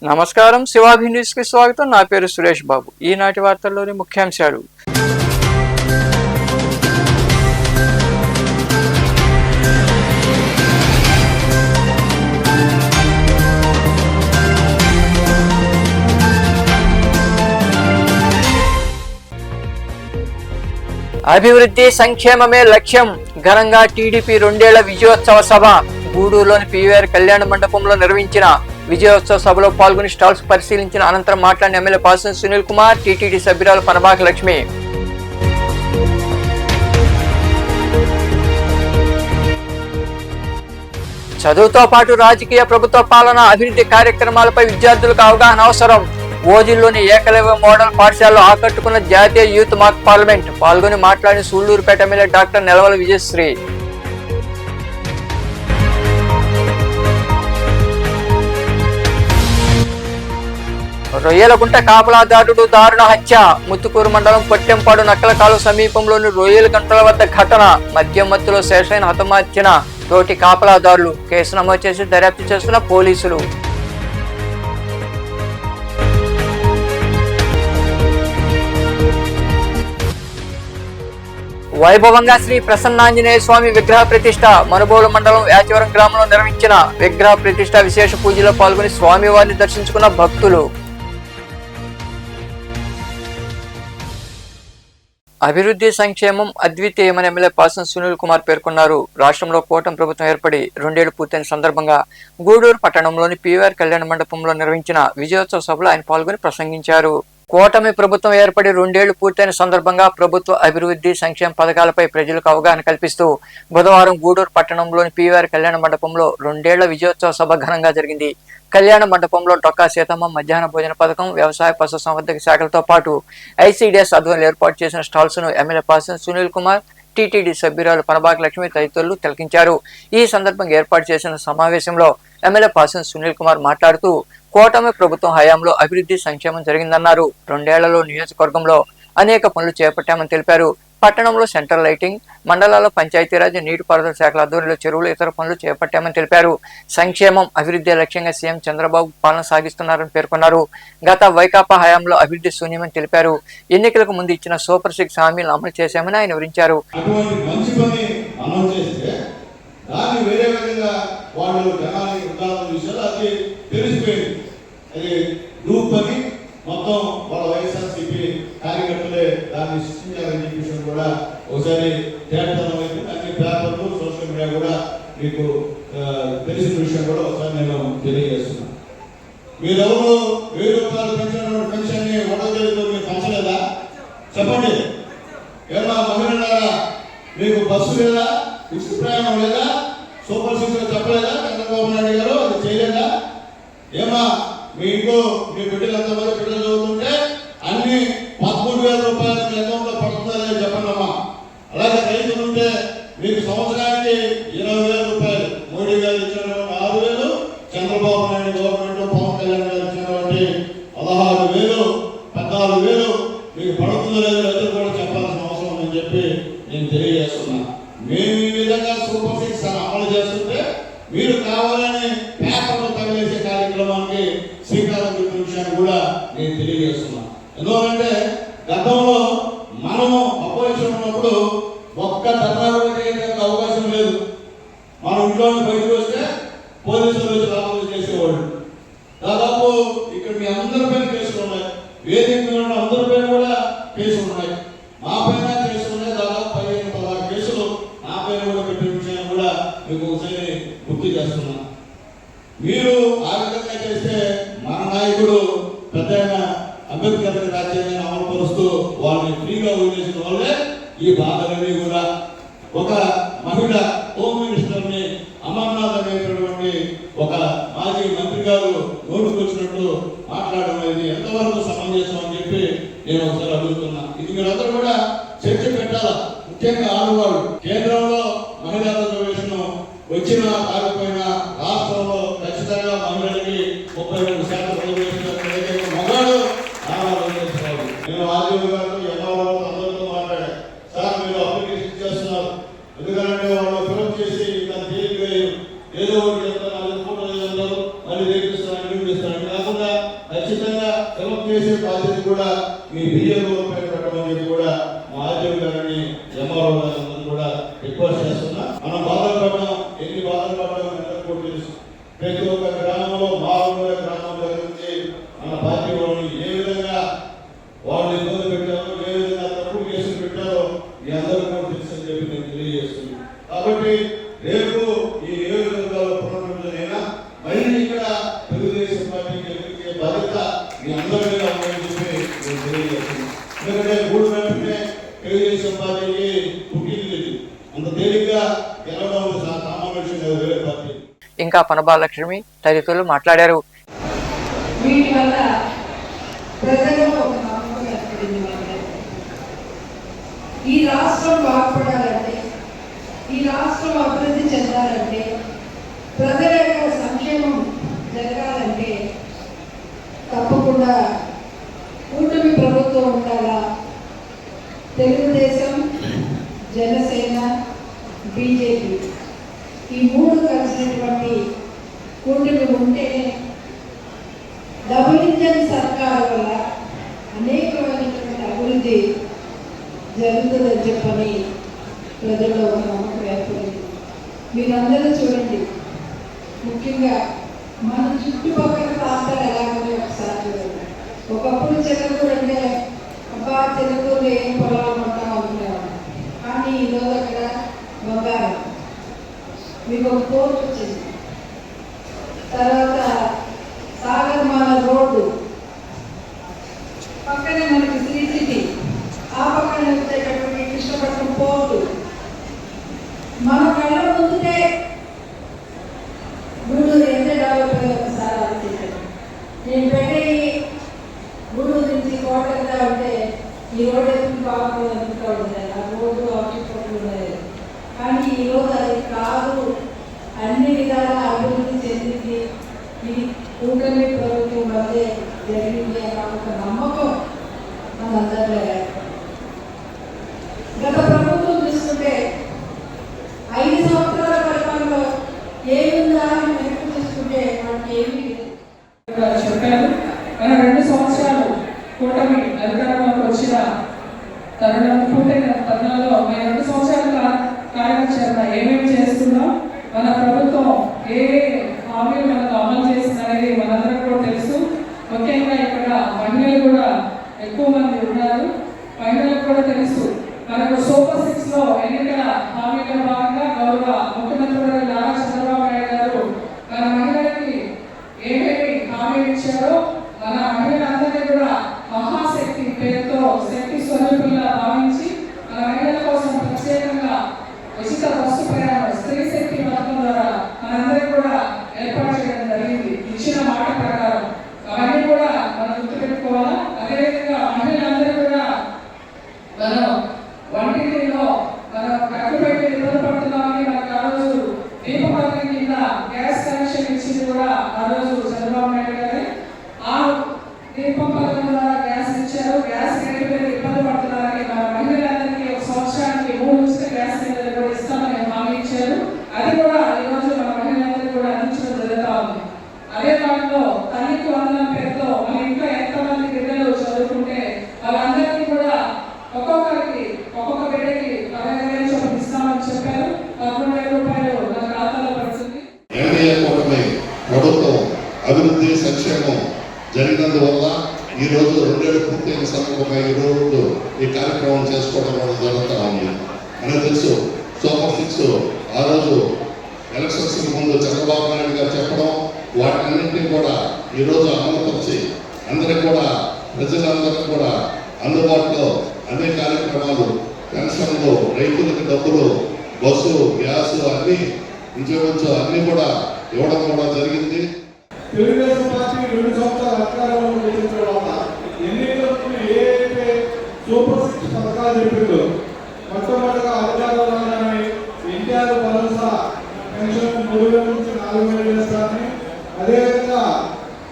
నమస్కారం, శివాభి న్యూస్ కి స్వాగతం. నా పేరు సురేష్ బాబు. ఈనాటి వార్తల్లోని ముఖ్యాంశాలు. అభివృద్ధి సంక్షేమమే లక్ష్యం. ఘనంగా టీడీపీ 2 ఏళ్ల విజయోత్సవ సభ గూడూరులోని పీవీఆర్ కళ్యాణ మండపంలో నిర్వహించిన విజయోత్సవ సభలో పాల్గొని స్టాల్స్ పరిశీలించిన అనంతరం మాట్లాడిన ఎమ్మెల్యే పాసం సునీల్ కుమార్, టీటీడీ సభ్యురాలు పనబాక లక్ష్మి. చదువుతో పాటు రాజకీయ ప్రభుత్వ పాలన అభివృద్ధి కార్యక్రమాలపై విద్యార్థులకు అవగాహన అవసరం. ఓజిల్లోని ఏకలవ్య మోడల్ పాఠశాలలో ఆకట్టుకున్న జాతీయ యూత్ మాక్ పార్లమెంట్. పాల్గొని మాట్లాడిన సూళ్లూరుపేట ఎమ్మెల్యే డాక్టర్ నెలవల విజయశ్రీ. రొయ్యలగుంట కాపలాదారుడు దారుణ హత్య. ముత్తుకూరు మండలం పొట్టెంపాడు నక్కలకాలు సమీపంలోని రొయ్యల గంటల వద్ద ఘటన. మద్యం మత్తులో శేషైన హతమార్చిన తోటి కాపలాదారులు. కేసు నమోదు చేసి దర్యాప్తు చేస్తున్న పోలీసులు. వైభవంగా శ్రీ ప్రసన్నాంజనేయ స్వామి విగ్రహ ప్రతిష్ట. మనుబోలు మండలం యాచవరం గ్రామంలో నిర్వహించిన విగ్రహ ప్రతిష్ట విశేష పూజలో పాల్గొని స్వామివారిని దర్శించుకున్న భక్తులు. అభివృద్ధి సంక్షేమం అద్వితీయమని ఎమ్మెల్యే పాసం సునీల్ కుమార్ పేర్కొన్నారు. రాష్ట్రంలో కూటమి ప్రభుత్వం ఏర్పడి 2 ఏళ్లు పూర్తయిన సందర్భంగా గూడూరు పట్టణంలోని పీవీఆర్ కళ్యాణ మండపంలో నిర్వహించిన విజయోత్సవ సభలో ఆయన పాల్గొని ప్రసంగించారు. కూటమి ప్రభుత్వం ఏర్పడి 2 ఏళ్లు పూర్తయిన సందర్భంగా ప్రభుత్వ అభివృద్ధి సంక్షేమ పథకాలపై ప్రజలకు అవగాహన కల్పిస్తూ బుధవారం గూడూరు పట్టణంలోని పీవీఆర్ కళ్యాణ మండపంలో 2 ఏళ్ల విజయోత్సవ సభ ఘనంగా జరిగింది. కళ్యాణ మండపంలో డొక్కా సీతమ్మ మధ్యాహ్న భోజన పథకం, వ్యవసాయ పశు సంవర్ధక శాఖలతో పాటు ఐసీడీఎస్ ఆధ్వర్యంలో ఏర్పాటు చేసిన స్టాల్స్ ను ఎమ్మెల్యే పాసం సునీల్ కుమార్, టీటీడీ సభ్యురాలు పనబాక లక్ష్మి తదితరులు తిలకించారు. ఈ సందర్భంగా ఏర్పాటు చేసిన సమావేశంలో ఎమ్మెల్యే పాసం సునీల్ కుమార్ మాట్లాడుతూ కూటమి ప్రభుత్వం హయాంలో అభివృద్ధి సంక్షేమం జరిగిందన్నారు. 2 ఏళ్లలో నియోజకవర్గంలో అనేక పనులు చేపట్టామని తెలిపారు. పట్టణంలో సెంట్రల్ లైటింగ్, మండలాల్లో పంచాయతీరాజ్, నీటిపారుదల శాఖల ఆధ్వర్యంలో చెరువులు, ఇతర పనులు చేపట్టామని తెలిపారు. సంక్షేమం అభివృద్ధి లక్ష్యంగా సీఎం చంద్రబాబు పాలన సాగిస్తున్నారని పేర్కొన్నారు. గత వైకాపా హయాంలో అభివృద్ధి శూన్యమని తెలిపారు. ఎన్నికలకు ముందు ఇచ్చిన సూపర్ 6 హామీలను అమలు చేశామని ఆయన వివరించారు. మొత్తం వాళ్ళ వైఎస్ఆర్సీపీ కార్యకర్తలే దాన్ని సృష్టించారని చెప్పేసి కూడా ఒకసారి తేటతనం అయితే అన్ని పేపర్లు, సోషల్ మీడియా కూడా మీకు తెలిసిన విషయం కూడా ఒకసారి నేను తెలియజేస్తున్నాను. మీరెవరు 1000 రూపాయలు పెంచినటువంటి పెన్షన్ ని వడగలితో మీరు పంచలేదా? చెప్పండి. ఏమన్నా మహిళలారా మీకు బస్సు లేదా, ఉచిత ప్రయాణం లేదా, సూపర్ 6 చెప్పలేదా? చంద్రబాబు నాయుడు గారు అది చేయలేదా? ఏమా మీ ఇంట్లో మీ బిడ్డలంతా బిడ్డలు చదువుతుంటే అన్ని 13,000 రూపాయలు మీ అకౌంట్ లో పడుతుందని చెప్పండమ్మా. అలాగే రైతులు ఉంటే మీకు సంవత్సరానికి 20,000 రూపాయలు మోడీ గారు ఇచ్చినటువంటి 6,000, చంద్రబాబు నాయుడు గవర్నమెంట్ పవన్ కళ్యాణ్ గారు ఇచ్చినటువంటి 16,000, 14,000 మీకు పడుతుందో లేదో రైతులు కూడా చెప్పాల్సిన అవసరం ఉందని చెప్పి నేను తెలియజేస్తున్నా. మేము ఈ విధంగా సూపర్ 6 అమలు చేస్తుంటే మీరు కావాలని పేపర్లు తగిలేసే కార్యక్రమానికి శ్రీకారం చుట్టిన విషయాన్ని కూడా నేను తెలియజేస్తున్నా. ఎందుకంటే గతంలో మనము అపోజిషన్ ఉన్నప్పుడు ఒక్క ధర్నా కూడా చేయడానికి అవకాశం లేదు. మన ఇంట్లో బయటకు వస్తే పోలీసులు వచ్చి రాబోతు చేసేవాళ్ళు. దాదాపు ఇక్కడ మీ అందరి పైన కేసులు ఉన్నాయి, వేదిక అందరి పైన కూడా కేసులు ఉన్నాయి, మా పైన కేసులు ఉన్నాయి. దాదాపు 15-16 కేసులు నా పైన కూడా పెట్టిన విషయాన్ని కూడా మీకు ఒకసారి గుర్తు చేస్తున్నా. మీరు ఆ విధంగా చేస్తే మన నాయకుడు పెద్ద అంబేద్కర్ రాజ్యాంగాన్ని అమలుపరుస్తూ వాళ్ళని ఫ్రీగా వదిలేసిన వాళ్ళే ఈ బాధలన్నీ కూడా. ఒక మహిళ హోమ్ మినిస్టర్ ని అమర్నాథ్ అనేటటువంటి ఒక మాజీ మంత్రి గారు నోటుకు వచ్చినట్టు మాట్లాడడం అనేది ఎంతవరకు సమంజసం అని చెప్పి నేను ఒకసారి అడుగుతున్నా. ఇది మీరందరూ కూడా చర్చ పెట్టాలా. ముఖ్యంగా ఆడవాళ్ళు కేంద్రంలో మహిళా రిజర్వేషన్ వచ్చినా కాకపోయినా ప్రతి ఒక్క గ్రామంలో మారుమూల గ్రామం దగ్గర నుంచి మన పార్టీ వాళ్ళు ఏ విధంగా వాళ్ళు ఇబ్బంది పెట్టారో, ఏ విధంగా తప్పుడు కేసులు పెట్టారో మీ అందరూ కూడా తెలుసని చెప్పి నేను తెలియజేస్తున్నాను. కాబట్టి రేపు ఈ నియోజకవర్గాల పునర్విభజన మళ్ళీ ఇక్కడ తెలుగుదేశం పార్టీ గెలిపించే బాధ్యత మీ అందరి మీద ఉందని చెప్పి నేను తెలియజేస్తున్నాను. ఎందుకంటే మూడు వెంటనే తెలుగుదేశం పార్టీకి పుట్టింది అంత తేలిగ్గా గెలవడం సామాన్య విషయం కాదు, వేరే పార్టీ. ఇంకా పనబాలక్ష్మి తదితరులు మాట్లాడారు. వీటి వల్ల ప్రజల్లో ఒక నమ్మకం ఏర్పడింది. ఈ రాష్ట్రం బాగుపడాలంటే, ఈ రాష్ట్రం అభివృద్ధి చెందాలంటే, ప్రజల యొక్క సంక్షేమం జరగాలంటే తప్పకుండా కూటమి ప్రభుత్వం ఉండాలా. తెలుగుదేశం, జనసేన, బీజేపీ ఈ మూడు కలిసినటువంటి కూటమి ఉంటేనే డబుల్ ఇంజన్ సర్కారు వల్ల అనేకమైనటువంటి అభివృద్ధి జరుగుతుందని చెప్పని ప్రజల్లో ఒక నమ్మకం ఏర్పడింది. మీరందరూ చూడండి, ముఖ్యంగా మన చుట్టుపక్కల ప్రాంతాలు ఎలాగనే ఒకసారి చూడండి. ఒకప్పుడు చెరువులు అంటే అబ్బా చెరువులు ఏం పొలాలు ఉంటాం అనుకునేవాడు, కానీ ఈరోజు అక్కడ బంగారం. మీకు ఒక పోర్ట్ వచ్చింది, తర్వాత సాగర్మాల రోడ్డు, పక్కనే మనకి శ్రీ సిటీ, ఆ పక్కన వచ్చేటటువంటి కృష్ణపట్నం పోర్టు. మన కళ్ళ ముందుటే గూడూరు ఎంత డెవలప్ అయ్యో ఒకసారి ఆలోచించండి. నేను పెట్టే గూడూరు నుంచి కోటగా ఉంటే ఈ రోడ్డు ఎందుకు బాగుంటుంది అనుకుంటూ ఉంటుంది, ఆ రోడ్డు ఆఫీస్ ఉన్నాయి. కానీ ఈరోజు అది కాదు, అన్ని విధాలా అభివృద్ధి చెందింది. ఇది కూటమి ప్రభుత్వం వల్లే జరిగింది అన్న ఒక నమ్మకం మనందరిలో. గత ప్రభుత్వం చూసుకుంటే 5 సంవత్సరాల పరిపాలనలో ఏముందా అని వెనక్కి చూసుకుంటే మనకి ఏమీ చెప్పారు. మన 2 సంవత్సరాలు కూటమి అధికారంలోకి వచ్చిన తరుణం పూర్తయిన తరుణంలో మేము 2 సంవత్సరాల కార్యాచరణ ఏమేమి చేస్తున్నాం, మన ప్రభుత్వం ఏ హామీలు మనకు అమలు చేసిందనేది మనందరికీ కూడా తెలుసు. ముఖ్యంగా ఇక్కడ మహిళలు కూడా ఎక్కువ మంది ఉన్నారు. మహిళలకు కూడా తెలుసు మనకు సూపర్ 6 లో ఎన్నికల హామీల భాగంగా గౌరవ ముఖ్యమంత్రి నారా చంద్రబాబు నాయుడు గారు మన మహిళలకి ఏమేమి హామీలు ఇచ్చారో, మన మహిళలందరినీ కూడా మహాశక్తి పేరుతో శక్తి స్వరూపుల్లా భావించి మన మహిళల కోసం ప్రత్యేకంగా ఉచిత బస్సు ప్రయాణం స్త్రీ శక్తి పథకం ద్వారా మనందరికీ కూడా ఏర్పాటు చేయడం జరిగింది. ఇచ్చిన మాట ప్రకారం అవన్నీ కూడా మనం గుర్తుపెట్టుకోవాలా. అదేవిధంగా మహిళలందరూ కూడా మనం వంటింటిలో మనం కట్టుబెట్టి ఇబ్బంది పడుతున్నామని మనకు ఆ రోజు దీపం పథకం కింద గ్యాస్ కనెక్షన్ ఇచ్చింది కూడా ఆ రోజు చంద్రబాబు నాయుడు గారే. ఆ దీపం పథకం ద్వారా గ్యాస్ ఇచ్చారు. గ్యాస్ రేటు మీద ఇబ్బంది పడుతున్నారని మన మహిళలందరికీ ఒక సంవత్సరానికి 3 ఉచిత గ్యాస్ సిలిండర్లు కూడా ఇస్తామని హామీ ఇచ్చారు. అది కూడా ఈ రోజు మన మహిళలందరికీ కూడా అందించడం జరుగుతూ ఉంది. అదే దాంట్లో తల్లికి వందనం పేరుతో మన ఇంట్లో ఎంతమంది బిడ్డలు చదువుకుంటే వాళ్ళందరికీ కూడా ఒక్కొక్కరికి ఒక్కొక్క బిడ్డకి 15,000 చొప్పున ఇస్తామని చెప్పారు. 11,000 రూపాయలు మన ఖాతాలో పడుతుంది. ప్రభుత్వం అభివృద్ధి సంక్షేమం జరిగినందువల్ల ఈ రోజు 2 ఏళ్ళు పూర్తయిన సందర్భంగా ఈ రోజు ఈ కార్యక్రమం చేసుకోవడం వల్ల జరుగుతూ ఉంది. మనకు తెలుసు సూపర్ 6 ఆ రోజు ఎలక్షన్స్ ముందు చంద్రబాబు నాయుడు గారు చెప్పడం, వాటన్నింటినీ కూడా ఈరోజు అమలుపరిచి అందరికీ కూడా ప్రజలందరికీ కూడా అందుబాటులో అన్ని కార్యక్రమాలు, పెన్షన్లు, రైతులకు డబ్బులు, బస్సు, గ్యాస్ అన్ని ఇంచుమించు అన్ని కూడా ఇవ్వడం కూడా జరిగింది. తెలుగుదేశం పార్టీ 2 సంవత్సరాల అధికారంలో వచ్చిన తర్వాత ఎన్నికలకు ఏదైతే సూపర్ 6 పథకాలు చెప్పిందో, మొట్టమొదటిగా అధికారంలోనే ఎన్టీఆర్ భరోసా పెన్షన్ 3,000 నుంచి 4,000 చేస్తారని, అదేవిధంగా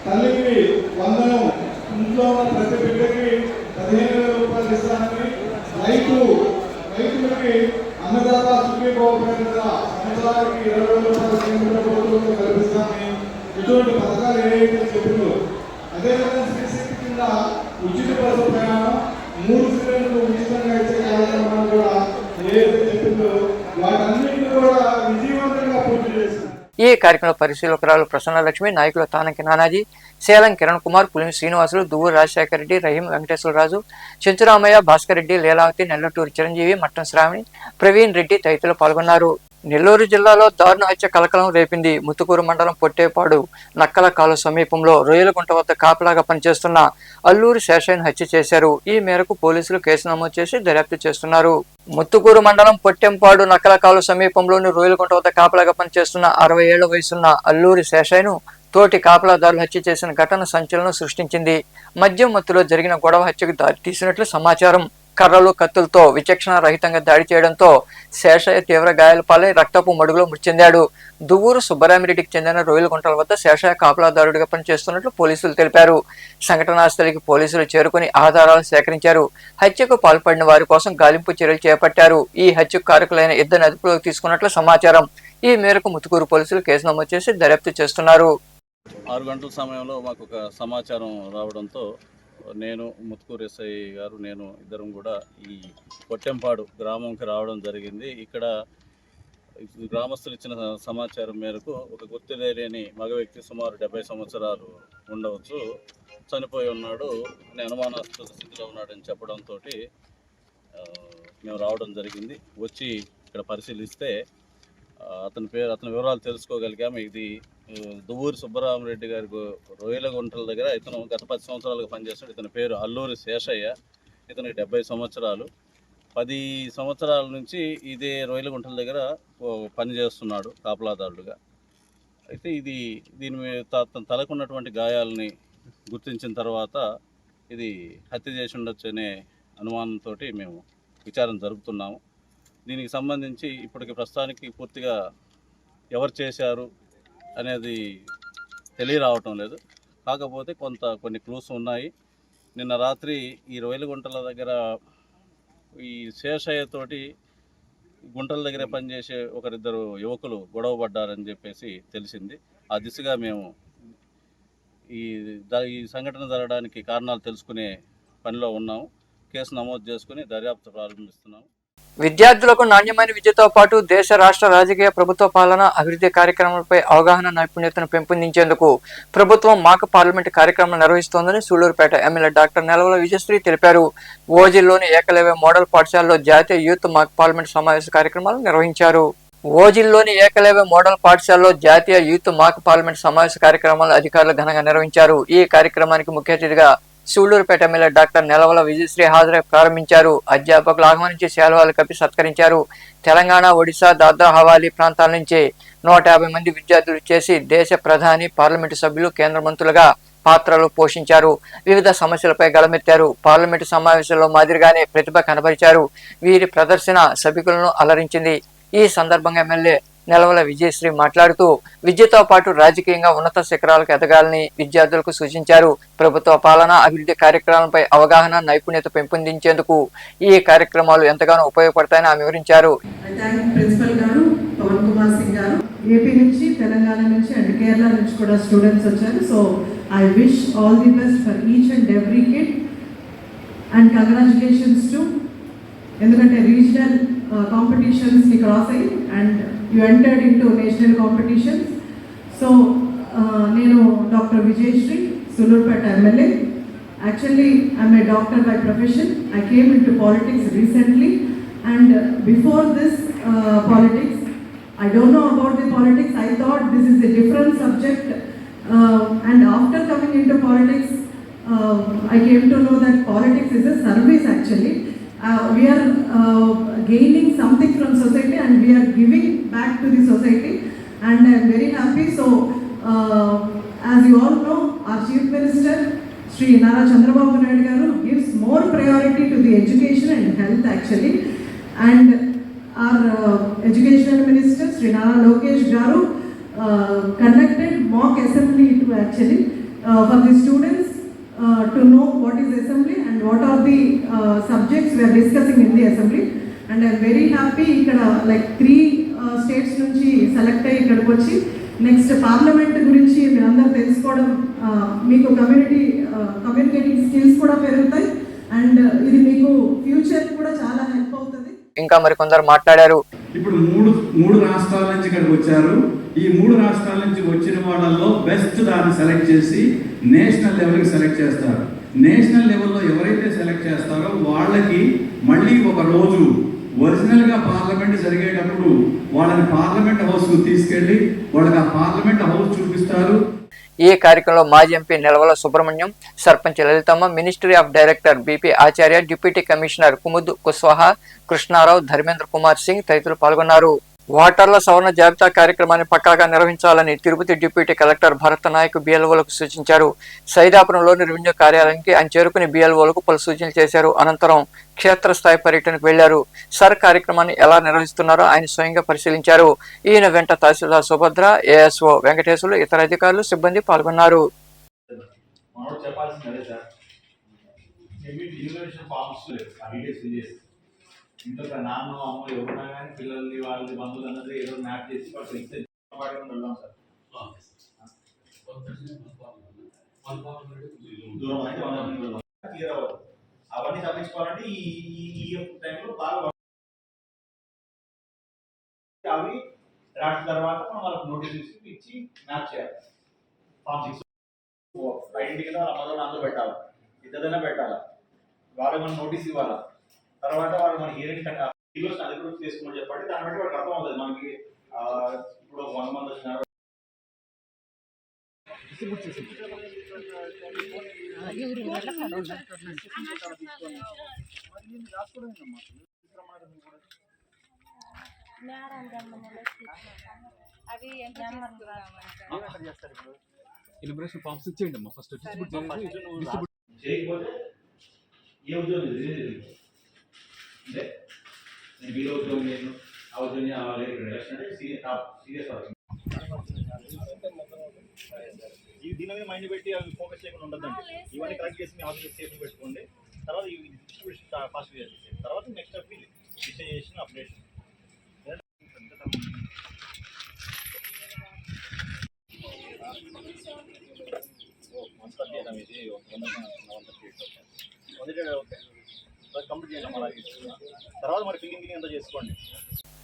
తల్లికి వందనం, ఇంట్లో ఉన్న ప్రతి బిడ్డకి 15,000 రూపాయలు ఇస్తారని, రైతులకి అన్నదాత సుఖీభావ పేరుగా సంవత్సరానికి 20,000 రూపాయలు కేంద్ర ప్రభుత్వంలో కల్పిస్తామని ఇటువంటి పథకాలు ఏవైతే చెప్పిందో, అదేవిధంగా శ్రీశక్తి కింద ఉచిత బస్సు ప్రయాణం, 3 సిలిండర్లు ఉచితంగా ఇచ్చే కార్యక్రమాలు కూడా ఏదైతే చెప్పిందో వాటన్నింటినీ కూడా విజయవంతంగా పూర్తి చేసింది. ఈ కార్యక్రమంలో పరిశీలకురాలు ప్రసన్నలక్ష్మి, నాయకులు తానంకి నానాజీ, సేలం కిరణ్ కుమార్, పులిమి శ్రీనివాసులు, దువ్వూరు రాజశేఖర రెడ్డి, రహీం వెంకటేశ్వరరాజు, చెంచురామయ్య, భాస్కర్ రెడ్డి, లీలావతి, నెల్లటూరు చిరంజీవి, మట్టం శ్రావణి, ప్రవీణ్ రెడ్డి తదితరులు పాల్గొన్నారు. నెల్లూరు జిల్లాలో దారుణ హత్య కలకలం రేపింది. ముత్తుకూరు మండలం పొట్టేపాడు నక్కల కాలు సమీపంలో రొయ్యలగుంట వద్ద కాపలాగా పనిచేస్తున్న అల్లూరి శేషయ్యను హత్య చేశారు. ఈ మేరకు పోలీసులు కేసు నమోదు చేసి దర్యాప్తు చేస్తున్నారు. ముత్తుకూరు మండలం పొట్టెంపాడు నక్కల కాలు సమీపంలోని రొయ్యలగుంట వద్ద కాపలాగా పనిచేస్తున్న 60 ఏళ్ల వయసున్న అల్లూరి శేషయ్యను తోటి కాపలాదారులు హత్య చేసిన ఘటన సంచలనం సృష్టించింది. మద్యం మత్తులో జరిగిన గొడవ హత్యకు దారి తీసినట్లు సమాచారం. కర్రలు, కత్తులతో విచక్షణ రహితంగా దాడి చేయడంతో శేషయ్య తీవ్ర గాయాల పాలై రక్తపు మడుగులో మృతి చెందాడు. దువ్వూరు సుబ్బరామిరెడ్డికి చెందిన రొయ్యలగుంటల వద్ద శేషయ్య కాపలాదారుడిగా పనిచేస్తున్నట్లు పోలీసులు తెలిపారు. సంఘటనా స్థలికి పోలీసులు చేరుకుని ఆధారాలు సేకరించారు. హత్యకు పాల్పడిన వారి కోసం గాలింపు చర్యలు చేపట్టారు. ఈ హత్యకు కారకులైన ఇద్దరిని అదుపులోకి తీసుకున్నట్లు సమాచారం. ఈ మేరకు ముత్తుకూరు పోలీసులు కేసు నమోదు చేసి దర్యాప్తు చేస్తున్నారు. 6 గంటల సమయంలో మాకు ఒక సమాచారం రావడంతో నేను, ముత్తుకూరు ఎస్ఐ గారు, నేను ఇద్దరం కూడా ఈ పొట్టెంపాడు గ్రామంకి రావడం జరిగింది. ఇక్కడ గ్రామస్తులు ఇచ్చిన సమాచారం మేరకు ఒక గుర్తు తెలియని మగ వ్యక్తి సుమారు 70 సంవత్సరాలు ఉండవచ్చు, చనిపోయి ఉన్నాడు అని అనుమానాస్పద స్థితిలో ఉన్నాడని చెప్పడంతో మేము రావడం జరిగింది. వచ్చి ఇక్కడ పరిశీలిస్తే అతని వివరాలు తెలుసుకోగలిగాము. ఇది దువ్వూరు సుబ్బరామిరెడ్డి గారి రొయ్యలగుంటల దగ్గర ఇతను గత 10 సంవత్సరాలుగా పనిచేస్తాడు. ఇతని పేరు అల్లూరి శేషయ్య. ఇతనికి 70 సంవత్సరాలు. 10 సంవత్సరాల నుంచి ఇదే రొయ్యలగుంటల దగ్గర పనిచేస్తున్నాడు కాపలాదారుడుగా. అయితే దీని మీద తలకు ఉన్నటువంటి గాయాలని గుర్తించిన తర్వాత ఇది హత్య చేసి ఉండొచ్చు అనే అనుమానంతో మేము విచారణ జరుపుతున్నాము. దీనికి సంబంధించి ఇప్పటికి ప్రస్తుతానికి పూర్తిగా ఎవరు చేశారు అనేది తెలియరావటం లేదు. కాకపోతే కొన్ని క్లూస్ ఉన్నాయి. నిన్న రాత్రి ఈ రొయ్యలగుంటల దగ్గర ఈ శేషయ్య తోటి గుంటల దగ్గర పనిచేసే ఒకరిద్దరు యువకులు గొడవ పడ్డారని చెప్పేసి తెలిసింది. ఆ దిశగా మేము ఈ సంఘటన జరగడానికి కారణాలు తెలుసుకునే పనిలో ఉన్నాము. కేసు నమోదు చేసుకుని దర్యాప్తు ప్రారంభిస్తున్నాము. విద్యార్థులకు నాణ్యమైన విద్యతో పాటు దేశ, రాష్ట్ర రాజకీయ, ప్రభుత్వ పాలన, అభివృద్ధి కార్యక్రమాలపై అవగాహన, నైపుణ్యతను పెంపొందించేందుకు ప్రభుత్వం మాక్ పార్లమెంటు కార్యక్రమం నిర్వహిస్తోందని సూళ్లూరుపేట ఎమ్మెల్యే డాక్టర్ నెలవల విజయశ్రీ తెలిపారు. ఓజిల్లోని ఏకలవ్య మోడల్ పాఠశాలలో జాతీయ యూత్ మాక్ పార్లమెంటు సమావేశ కార్యక్రమాలు నిర్వహించారు. ఓజిల్లోని ఏకలవ్య మోడల్ పాఠశాలలో జాతీయ యూత్ మాక్ పార్లమెంటు సమావేశ కార్యక్రమాలు అధికారులు ఘనంగా నిర్వహించారు. ఈ కార్యక్రమానికి ముఖ్య అతిథిగా సూళ్లూరుపేట ఎమ్మెల్యే డాక్టర్ నెలవల విజయశ్రీ హాజరై ప్రారంభించారు. అధ్యాపకులు ఆహ్వానించి శాలువాలు కప్పి సత్కరించారు. తెలంగాణ, ఒడిశా, దాద్రా హవాలీ ప్రాంతాల నుంచి 150 మంది విద్యార్థులు చేసి దేశ ప్రధాని, పార్లమెంటు సభ్యులు, కేంద్ర మంత్రులుగా పాత్రలు పోషించారు. వివిధ సమస్యలపై గళమెత్తారు. పార్లమెంటు సమావేశంలో మాదిరిగానే ప్రతిభ కనబరిచారు. వీరి ప్రదర్శన సభికులను అలరించింది. ఈ సందర్భంగా ఎమ్మెల్యే నెలవల విజయశ్రీ మాట్లాడుతూ విద్యతో పాటు రాజకీయంగా ఉన్నత శిఖరాలకు ఎదగాలని విద్యార్థులకు సూచించారు. ప్రభుత్వ పాలన, అభివృద్ధి కార్యక్రమాలపై అవగాహన, నైపుణ్యత పెంపొందించేందుకు ఈ కార్యక్రమాలు ఎంతగానో ఉపయోగపడతాయని ఆమె వివరించారు. ఏపీ నుంచి, తెలంగాణ నుంచి అండ్ కేరళ నుంచి కూడా స్టూడెంట్స్ వచ్చారు. So I wish all the best for each and every kid and congratulations to, ఎందుకంటే రీజనల్ కాంపిటీషన్స్ని క్రాస్ అయ్యి and you entered into national competitions. So nenu Dr. Vijayashree, Sulurpeta MLA. Actually I'm a doctor by profession. I came into politics recently, and before this politics, I don't know about the politics. I thought this is a different subject, and after coming into politics I came to know that politics is a service actually. We are gaining something from society and we are giving back to the society, and I am very happy. So as you all know, our Chief Minister Shri Nara Chandrababu Naidu garu gives more priority to the education and health actually, and our Educational Minister Shri Nara Lokesh garu conducted mock assembly to actually for the students to know what is assembly and what are the subjects we are discussing in the assembly. And I am very happy ikkada like 3 states nunchi select ayi ikkadiki vachi next parliament gurinchi meerandaru telusukodam, meeku communicating skills kuda perugutayi and idi meeku future kuda chaala help avutadi. ఇంకా మరికొందరు మాట్లాడారు. ఇప్పుడు మూడు రాష్ట్రాల నుంచి ఇక్కడికి వచ్చారు. ఈ 3 రాష్ట్రాల నుంచి వచ్చిన వాళ్ళల్లో బెస్ట్ దాన్ని సెలెక్ట్ చేసి నేషనల్ లెవెల్కి సెలెక్ట్ చేస్తారు. నేషనల్ లెవెల్లో ఎవరైతే సెలెక్ట్ చేస్తారో వాళ్ళకి మళ్ళీ ఒక రోజు ఒరిజినల్గా పార్లమెంట్ జరిగేటప్పుడు వాళ్ళని పార్లమెంట్ హౌస్కు తీసుకెళ్ళి వాళ్ళకి ఆ పార్లమెంట్ హౌస్ చూపిస్తారు. ఈ కార్యక్రమంలో మాజీ MP Nilavala Subrahmanyam, sarpanch Lalithamma, ministry of director BP Acharya, deputy commissioner Kumud Kushwaha, Krishnarao, Dharmendra Kumar Singh తదితరులు పాల్గొన్నారు. ఓటర్ల సవరణ జాబితా కార్యక్రమాన్ని పక్కాగా నిర్వహించాలని తిరుపతి డిప్యూటీ కలెక్టర్ భరత్ నాయక్ బిఎల్ఓలకు సూచించారు. సైదాపురంలోని రెవెన్యూ కార్యాలయానికి ఆయన చేరుకుని బిఎల్ఓలకు పలు సూచనలు చేశారు. అనంతరం క్షేత్రస్థాయి పర్యటనకు వెళ్లారు. సర్ కార్యక్రమాన్ని ఎలా నిర్వహిస్తున్నారో ఆయన స్వయంగా పరిశీలించారు. ఈయన వెంట తహసీల్దార్ సుభద్ర, ఏఎస్ఓ వెంకటేశ్వర్లు, ఇతర అధికారులు, సిబ్బంది పాల్గొన్నారు. ఇంట్లో నాన్న అమ్మ ఎవరున్నా కానీ పిల్లల్ని వాళ్ళని బంధువులు అన్నది ఏదో మ్యాప్ చేసి వాళ్ళు ఇస్తే వెళ్దాం సార్. దూరం అయితే క్లియర్ అవ్వదు. అవన్నీ తప్పించుకోవాలంటే ఈ టైంలో బాగా అవి రాసిన తర్వాత మనం వాళ్ళకి నోటీస్ ఇచ్చి మ్యాప్ చేయాలి. ఫామ్ 6 ఐడెంటిటీ వాళ్ళ మదర్ అందులో పెట్టాలి, ఇద్దరైనా పెట్టాలి. వాళ్ళకి మనం నోటీస్ ఇవ్వాలి. తర్వాత వాళ్ళు మన హియరింగ్ కిలోస్ అది కూడా చేసుకోమని చెప్పండి. దాన్ని బట్టి వాళ్ళకి అర్థం అవుతుంది. మనకి ఇప్పుడు 1 మంత్ వచ్చినారు చేయకపోతే ఏ ఉద్యోగం అంటే నేను వీలో ఉద్యోగం చేయను, ఆ ఉద్యోగం అవ్వాలి. ఎలక్షన్ అంటే సీరియస్ అవుతుంది. దీని మీద మైండ్ పెట్టి అవి ఫోకస్ చేయకుండా ఉండదండి. ఇవన్నీ కరెక్ట్ చేసి ఆఫీస్ సేఫ్ పెట్టుకోండి. తర్వాత ఈ డిస్ట్రిబ్యూషన్ ఫాస్ట్ చేసేసి తర్వాత నెక్స్ట్ స్టెప్ డిసైజేషన్ అప్డేషన్.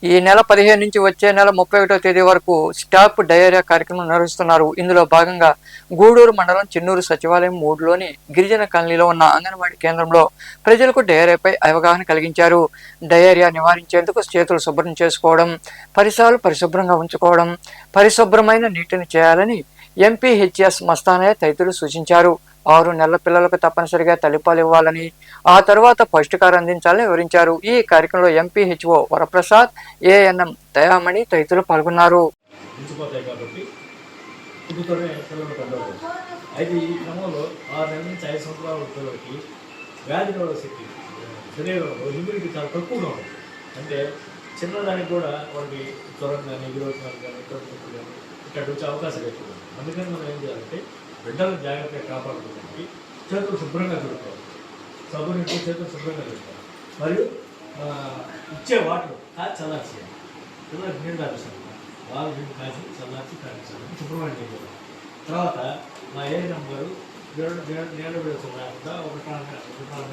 ఈ నెల 15 నుంచి వచ్చే నెల 31వ తేదీ వరకు స్టాప్ డయేరియా కార్యక్రమం నిర్వహిస్తున్నారు. ఇందులో భాగంగా గూడూరు మండలం చెన్నూరు సచివాలయం 3లోని గిరిజన కాలనీలో ఉన్న అంగన్వాడీ కేంద్రంలో ప్రజలకు డయేరియాపై అవగాహన కలిగించారు. డయేరియా నివారించేందుకు చేతులు శుభ్రం చేసుకోవడం, పరిసరాలు పరిశుభ్రంగా ఉంచుకోవడం, పరిశుభ్రమైన నీటిని చేయాలని ఎంపీహెచ్ఎస్ మస్తానయ్య తదితరులు సూచించారు. 6 నెలల పిల్లలకు తప్పనిసరిగా తల్లిపాలు ఇవ్వాలని, ఆ తర్వాత పౌష్టికారం అందించాలని వివరించారు. ఈ కార్యక్రమంలో ఎంపీహెచ్ఓ వరప్రసాద్, ఏఎన్ఎం దయామణి తదితరులు పాల్గొన్నారు. అయితే ఈ క్రమంలో 6 నెలల నుంచి 5 సంవత్సరాల పిల్లలకి వ్యాధి నిరోధక శక్తి శరీరంలో హ్యూమిడిటీ చాలా తక్కువగా ఉంటుంది. అంటే చిన్నదానికి కూడా వాళ్ళకి జ్వరం కానీ విరోచనాలు కానీ ఇక్కడ వచ్చే అవకాశాలు ఎక్కువ. అందుకని మనం ఏం చేయాలంటే బిడ్డలను జాగ్రత్తగా కాపాడుకోవడానికి చేతులు శుభ్రంగా పెట్టుకోవాలి. సబ్బుని చేతులు శుభ్రంగా పెట్టుకోవాలి. మరియు ఇచ్చే వాటర్ కాచి చల్లార్చేయాలి. పిల్లలకి నీళ్ళు తాపిస్తాను, వాళ్ళు నీళ్ళు కాచి చల్లార్చి తాపించాలి, శుభ్రమైన నీళ్ళు. తర్వాత మా ఏఎన్ఎం గారు నీళ్ళ వేసం లేకుండా 1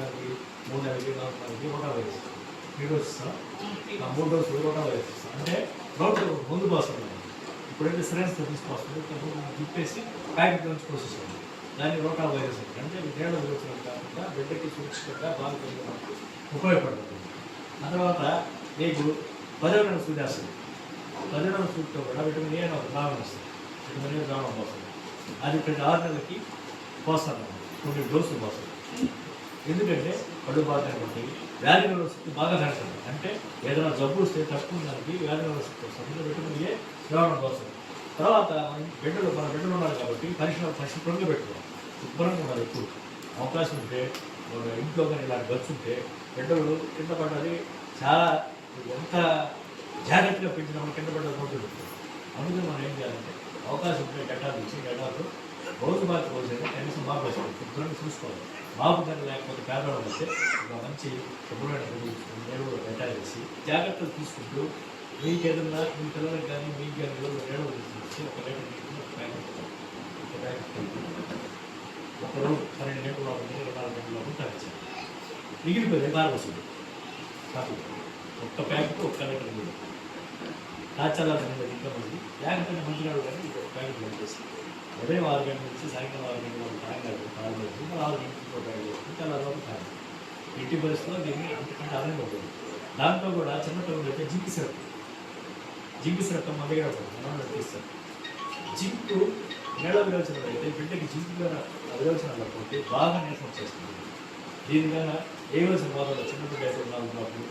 నెలకి 3 నెలలకి 4 నెలలకి ఒకటా వేస్తాం, నీళ్ళు వస్తాం. 3 డోసులు ఒకటా వేస్తాం. అంటే డోక్టర్ ముందు పోస్తుంది. ఇప్పుడైతే సిరెన్స్తో తీసుకొస్తుంది, తిప్పేసి ప్యాకెట్ నుంచి పోసేస్తుంది. దాన్ని రోటా వైరస్ అంటే నీళ్ళ విరోచనం కాకుండా బిడ్డకి సురక్షితంగా బాగా పెరగడానికి ఉపయోగపడుతుంది. ఆ తర్వాత నీకు 10వ నెల సూది వస్తుంది. 10వ నెల సూదితో కూడా విటమిన్ ఏ ఒక ద్రావణం వస్తుంది. విటమిన్ ఏ ద్రావణం పోస్తుంది. అది ప్రతి 6 నెలలకి పోస్తాను, 2 డోసులు పోస్తుంది. ఎందుకంటే కడుపు బాగా బట్టి వ్యాధి నిరోధక బాగా పెరుగుతుంది. అంటే ఏదైనా జబ్బు వస్తే తక్కువ దానికి వ్యాధి నిరోధక వస్తుంది. విటమిన్ ఏ ద్రావణం పోస్తుంది. తర్వాత మన బిడ్డలు ఉన్నారు కాబట్టి పరిశుభ్రంగా పెట్టుకోవాలి, శుభ్రంగా ఉండాలి. ఎక్కువ అవకాశం ఉంటే ఇంట్లో కానీ ఇలాంటి గచ్చు ఉంటే బిడ్డలు కింద పడ్డది చాలా ఎంత జాగ్రత్తగా పెంచినప్పుడు కింద పడ్డది నోట్లు పెట్టుకోవాలి. అందుకని మనం ఏం చేయాలంటే అవకాశం ఉంటే గడ్డాలు ఇచ్చి గడ్డాలు రోజు బాగా రోజైనా కనీసం బాగా వేసుకోవాలి, శుభ్రంగా చూసుకోవాలి. బాబు కానీ లేకపోతే పేదవాళ్ళు వస్తే ఒక మంచి శుభ్రమైన నీళ్ళు గడ్డాలు వేసి జాగ్రత్తలు తీసుకుంటూ మీకు ఏదన్నా మీ పిల్లలకు కానీ మీకు కానీ నీళ్ళు తీసుకొచ్చి 1 లీటర్ నీళ్ళు ఒక ప్యాకెట్ ఒకరోజు 12 గంటల లోపల 24 గంటల లోపల తాగించాలి. మిగిలిపోయింది బాగా వస్తుంది. 1 ప్యాకెట్ 1 లీటర్ నీళ్ళు. కాచాల ఇంట్లో ఉంది లేకపోతే మంచిగా కానీ ప్యాకెట్ పంపేసి ఉదయం 6 గంటల నుంచి సాయంకాలం 6 గంటల వరకు తాగాలి తాగలేదు మరి 6 గంటలకు ప్యాకెట్ చేసుకుని తెల్లవారు తాగాలి. ఇంటి పరిస్థితుల్లో దీన్ని అంతకంటే ఆనందం ఉంటుంది. దాంట్లో కూడా చిన్నపిల్లలు అయితే జింక్ సిరప్ మన దగ్గర మనం నడిపిస్తాం. జింకు నేల విరోచనలు అయితే బిడ్డకి జింకు విరోచనలు పోతే బాగా నీసం వచ్చేస్తుంది. దీనికైనా ఏ విధంగా బాధలు చిన్నప్పుడు అయితే ఉన్నప్పుడు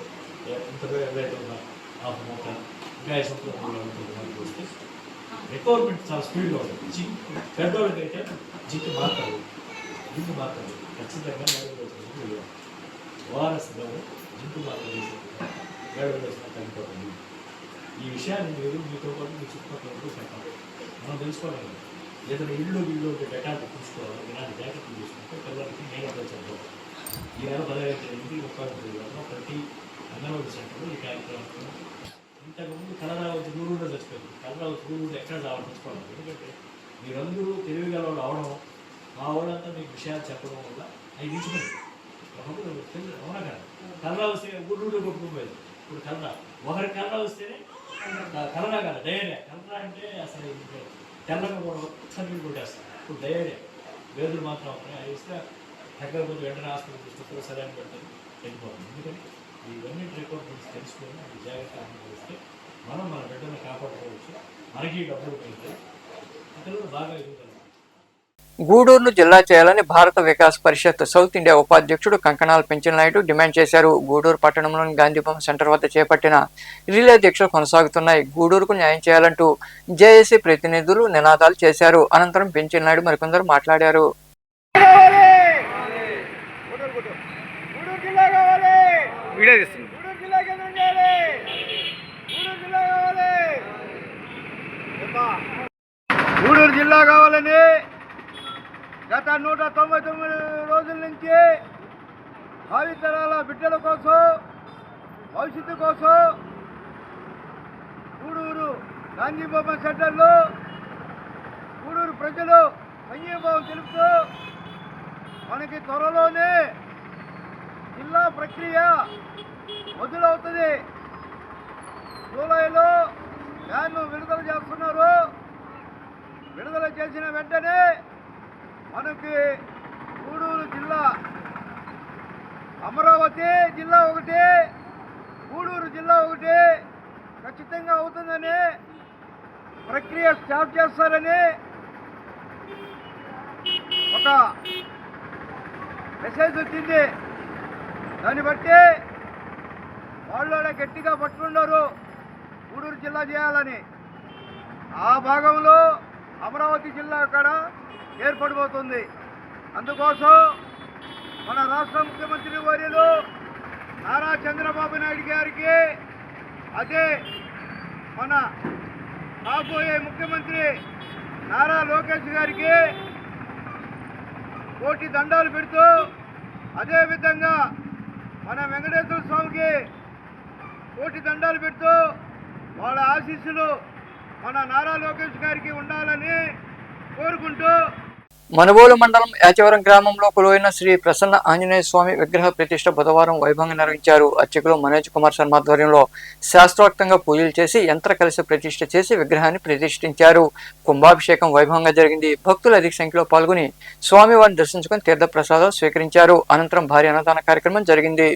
ఇంత అయితే ఉన్న హాఫ్ మూట ఇంకా 5 సంవత్సరాలు ఉంటుంది వస్తే రికవర్మెంట్ చాలా స్పీడ్గా ఉంటుంది. జింక్ పెద్దవాళ్ళకైతే జింక్ మారుతుంది ఖచ్చితంగా నేల విరోచనలు ఓఆర్ఎస్ జింకు మాత్రం వేసి నేల విరోచన తగ్గిపోతుంది. ఈ విషయాన్ని మీరు మీతో పాటు మీ చుట్టుపక్కల చెప్పాలి. మనం తెలుసుకోవాలి. ఏదైనా ఇల్లు డేటాలు తీసుకోవాలి. ఇలాంటి జాగ్రత్తలు తీసుకుంటే పిల్లలకి నేల విరోచనలు ఈ నెల 15 తేదీకి 31 ప్రతి అంగన్వాడీ సెంటర్లో ఈ కార్యక్రమం. ఇంతకుముందు కలరా వచ్చి ఊరూరులో చచ్చిపోయింది. కలరా వచ్చి ఊరూరు ఎక్కడ రావడం తెచ్చుకోవడం. ఎందుకంటే మీరందరూ తెలివిగా వాళ్ళు అవడం మా వాళ్ళంతా మీకు విషయాలు చెప్పడం వల్ల అవి తీసుకుపోయింది. అవునా కదా కలరా వస్తే ఊరూరులో కొట్టుకుపోయేది. ఇప్పుడు కలరా ఒకరికి కలరా వస్తేనే కలరా కదా డయేరియా. కలరా అంటే అసలు తెల్లగా కూడా నీళ్ళు కొట్టేస్తాం. ఇప్పుడు డయేరియా వేదులు మాత్రం ఉన్నాయి. అవి ఇస్తే తగ్గకపోతే వెంటనే హాస్పిటల్ తీసుకొస్తే సరైన పెడతారు వెళ్ళిపోతుంది. ఎందుకని ఇవన్నీ రికార్డ్ తెలుసుకొని అది జాగ్రత్తగా అనుభవిస్తే మనం మన బిడ్డను కాపాడుకోవచ్చు. మనకి డబ్బులు పెడతాయి పిల్లలు బాగా ఎదుగుతారు. గూడూరును జిల్లా చేయాలని భారత వికాస్ పరిషత్ సౌత్ ఇండియా ఉపాధ్యక్షుడు కంకణాల పెంచలనాయుడు డిమాండ్ చేశారు. గూడూరు పట్టణంలోని గాంధీభవన్ సెంటర్ వద్ద చేపట్టిన రిలే దీక్షలు కొనసాగుతున్నాయి. గూడూరుకు న్యాయం చేయాలంటూ జేఏసీ ప్రతినిధులు నినాదాలు చేశారు. అనంతరం పెంచలనాయుడు మరికొందరు మాట్లాడారు. గూడూరు జిల్లా కావాలని గత 199 రోజుల నుంచి భావితరాల బిడ్డల కోసం భవిష్యత్తు కోసం గూడూరు గాంధీభవన్ సెంటర్లో గూడూరు ప్రజలు సంఘీభావం తెలుపుతూ మనకి త్వరలోనే జిల్లా ప్రక్రియ మొదలవుతుంది. జూలైలో వ్యాన్ను విడుదల చేస్తున్నారు. విడుదల చేసిన వెంటనే మనకి గూడూరు జిల్లా, అమరావతి జిల్లా ఒకటి, గూడూరు జిల్లా ఒకటి ఖచ్చితంగా అవుతుందని ప్రక్రియ స్టార్ట్ చేస్తారని ఒక మెసేజ్ వచ్చింది. దాన్ని బట్టి వాళ్ళు గట్టిగా పట్టుకున్నారు గూడూరు జిల్లా చేయాలని. ఆ భాగంలో అమరావతి జిల్లా అక్కడ ఏర్పడిపోతుంది. అందుకోసం మన రాష్ట్ర ముఖ్యమంత్రి వర్యులు నారా చంద్రబాబు నాయుడు గారికి, అదే మన కాబోయే ముఖ్యమంత్రి నారా లోకేష్ గారికి కోటి దండాలు పెడుతూ, అదేవిధంగా మన వెంకటేశ్వర స్వామికి కోటి దండాలు పెడుతూ వాళ్ళ ఆశీస్సులు మన నారా లోకేష్ గారికి ఉండాలని కోరుకుంటూ మనుబోలు మండలం యాచవరం గ్రామంలో కొలువైన శ్రీ ప్రసన్న ఆంజనేయ స్వామి విగ్రహ ప్రతిష్ఠ బుధవారం వైభవంగా నిర్వహించారు. అర్చకులు మనోజ్ కుమార్ శర్మ ఆధ్వర్యంలో శాస్త్రోక్తంగా పూజలు చేసి యంత్ర కలశ ప్రతిష్ఠ చేసి విగ్రహాన్ని ప్రతిష్ఠించారు. కుంభాభిషేకం వైభవంగా జరిగింది. భక్తులు అధిక సంఖ్యలో పాల్గొని స్వామివారిని దర్శించుకుని తీర్థ ప్రసాదాలు స్వీకరించారు. అనంతరం భారీ అన్నదాన కార్యక్రమం జరిగింది.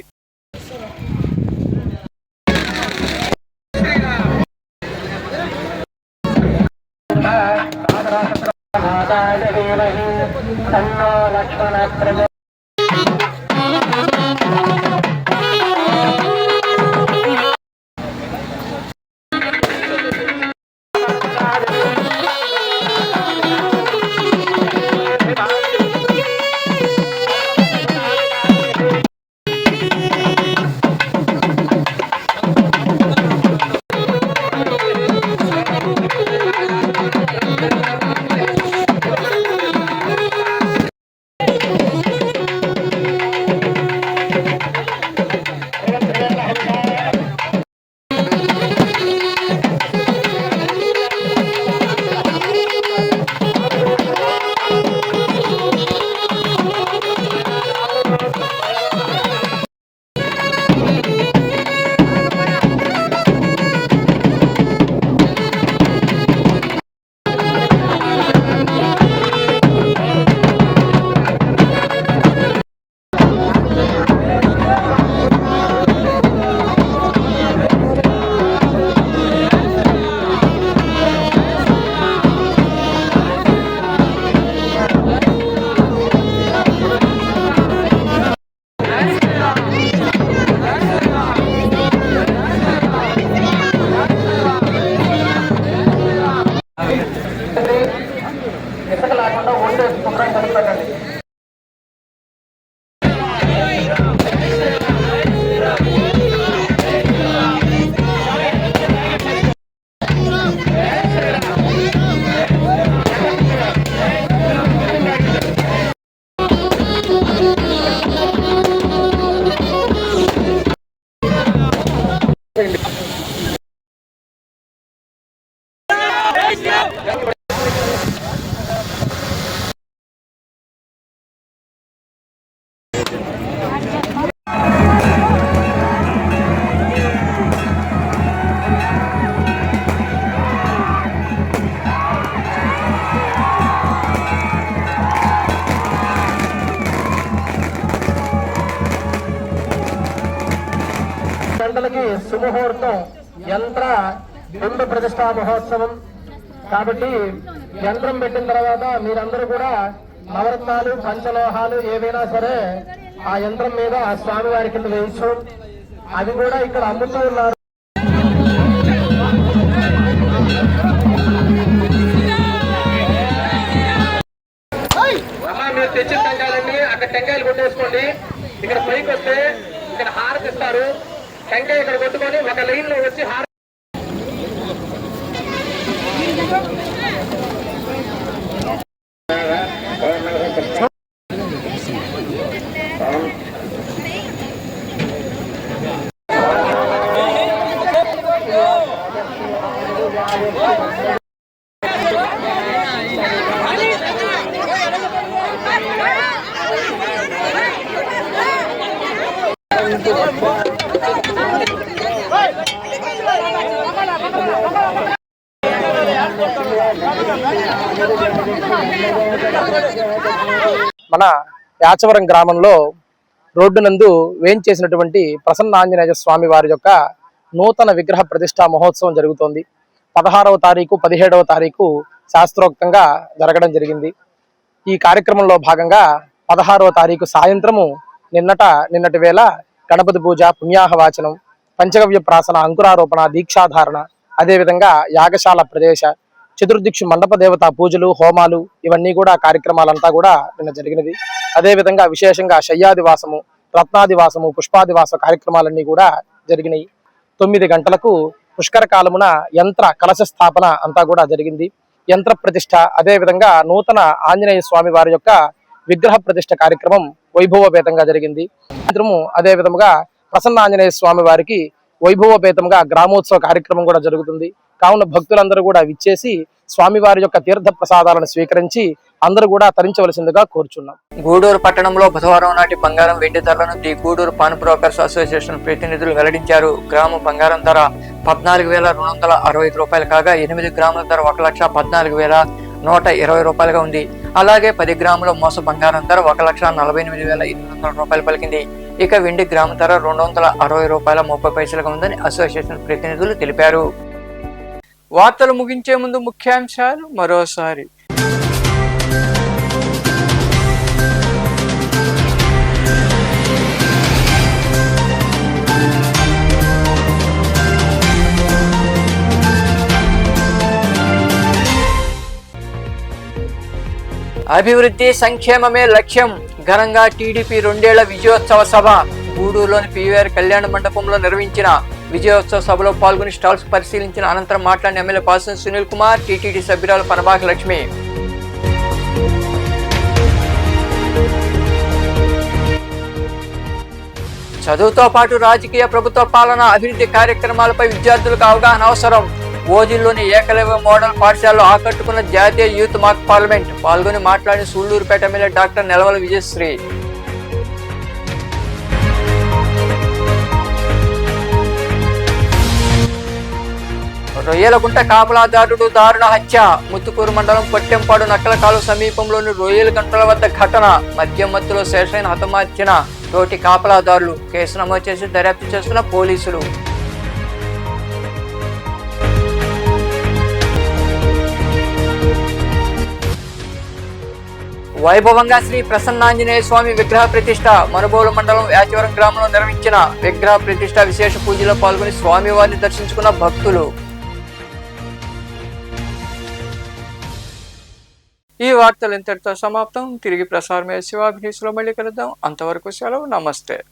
లేకుండా ఓటేసి శుభ్రం కనిపెట్టండి. గంటలకి శుభముహూర్తం యంత్ర బింబ ప్రతిష్టా మహోత్సవం కాబట్టి యంత్రం పెట్టిన తర్వాత మీరందరూ కూడా నవరత్నాలు పంచలోహాలు ఏవైనా సరే ఆ యంత్రం మీద స్వామివారి కింద వేయచ్చు. అవి కూడా ఇక్కడ అమ్ముతూ ఉన్నారు. అమ్మా మీరు తెచ్చిన టెంకాయలన్నీ అక్కడ టెంకాయలు కొట్టేసుకోండి. ఇక్కడ పైకి వస్తే ఇక్కడ హారతి ఇస్తారు. టెంకాయ ఇక్కడ కొట్టుకొని ఒక లైన్ లో వచ్చి హారతి మన యాచవరం గ్రామంలో రోడ్డు నందు వేయించేసినటువంటి ప్రసన్న ఆంజనేయ స్వామి వారి యొక్క నూతన విగ్రహ ప్రతిష్టా మహోత్సవం జరుగుతోంది. 16వ తారీఖు 17వ తారీఖు శాస్త్రోక్తంగా జరగడం జరిగింది. ఈ కార్యక్రమంలో భాగంగా 16వ తారీఖు సాయంత్రము నిన్నటి వేళ గణపతి పూజ, పుణ్యాహవాచనం, పంచగవ్య ప్రాసన, అంకురారోపణ, దీక్షాధారణ, అదేవిధంగా యాగశాల ప్రదేశ, చతుర్దిక్షు మండప దేవత పూజలు, హోమాలు ఇవన్నీ కూడా కార్యక్రమాలంతా కూడా నిన్న జరిగినవి. అదేవిధంగా విశేషంగా శయ్యాదివాసము, రత్నాదివాసము, పుష్పాదివాస కార్యక్రమాలన్నీ కూడా జరిగినాయి. 9 గంటలకు పుష్కర కాలమున యంత్ర కలశ స్థాపన అంతా కూడా జరిగింది. యంత్ర ప్రతిష్ఠ, అదేవిధంగా నూతన ఆంజనేయ స్వామి వారి యొక్క విగ్రహ ప్రతిష్ఠ కార్యక్రమం వైభవపేతంగా జరిగింది. అదే విధముగా ప్రసన్న ఆంజనేయ స్వామి వారికి వైభవపేతంగా గ్రామోత్సవ కార్యక్రమం కూడా జరుగుతుంది. కావున భక్తులందరూ కూడా విచ్చేసి స్వామివారి యొక్క తీర్థ ప్రసాదాలను స్వీకరించి అందరూ కూడా తరించవలసిందిగా కోరుచున్నాం. గూడూరు పట్టణంలో బుధవారం నాటి బంగారం వెండి ధరలను the Gudur pawn brokers association ప్రతినిధులు వెల్లడించారు. గ్రాము బంగారం ధర 14,265 రూపాయలు కాగా 8 గ్రాముల ధర 1,14,120 రూపాయలుగా ఉంది. అలాగే 10 గ్రాముల మోస బంగారం ధర 1,48,800 రూపాయలు పలికింది. ఇక వెండి గ్రాము ధర 260 రూపాయల 30 పైసలుగా ఉందని అసోసియేషన్ ప్రతినిధులు తెలిపారు. వార్తలు ముగించే ముందు ముఖ్యాంశాలు మరోసారి. అభివృద్ధి సంక్షేమమే లక్ష్యం. ఘనంగా టీడీపీ 2 ఏళ్ల విజయోత్సవ సభ గూడూరులోని పీవీఆర్ కళ్యాణ మండపంలో నిర్వహించిన విజయోత్సవ సభలో పాల్గొని స్టాల్స్ పరిశీలించిన అనంతరం మాట్లాడిన ఎమ్మెల్యే పాసం సునీల్ కుమార్, టీటీడీ సభ్యురాలు పనబాక లక్ష్మి. చదువుతో పాటు రాజకీయ ప్రభుత్వ పాలన, అభివృద్ధి కార్యక్రమాలపై విద్యార్థులకు అవగాహన అవసరం. ఓజిల్లోని ఏకలవ్య మోడల్ పాఠశాలలో ఆకట్టుకున్న జాతీయ యూత్ మాక్ పార్లమెంట్. పాల్గొని మాట్లాడిన సూళ్లూరుపేట ఎమ్మెల్యే డాక్టర్ నెలవల విజయశ్రీ. రొయ్యలగుంట కాపలాదారుడు దారుణ హత్య. ముత్తుకూరు మండలం పొట్టెంపాడు నక్కలకాలు సమీపంలోని రొయ్యల గంటల వద్ద ఘటన. మద్యం మత్తులో శేషైన హతమార్చిన తోటి కాపలాదారులు. కేసు నమోదు చేసి దర్యాప్తు చేస్తున్న పోలీసులు. వైభవంగా శ్రీ ప్రసన్నాంజనేయ స్వామి విగ్రహ ప్రతిష్ఠ. మనుబోలు మండలం యాచవరం గ్రామంలో నిర్వహించిన విగ్రహ ప్రతిష్ఠ విశేష పూజలో పాల్గొని స్వామివారిని దర్శించుకున్న భక్తులు. ఈ వార్తలు ఇంతటితో సమాప్తం. తిరిగి ప్రసారమే శివాభినీస్లో మళ్ళీ కలుద్దాం. అంతవరకు సెలవు. నమస్తే.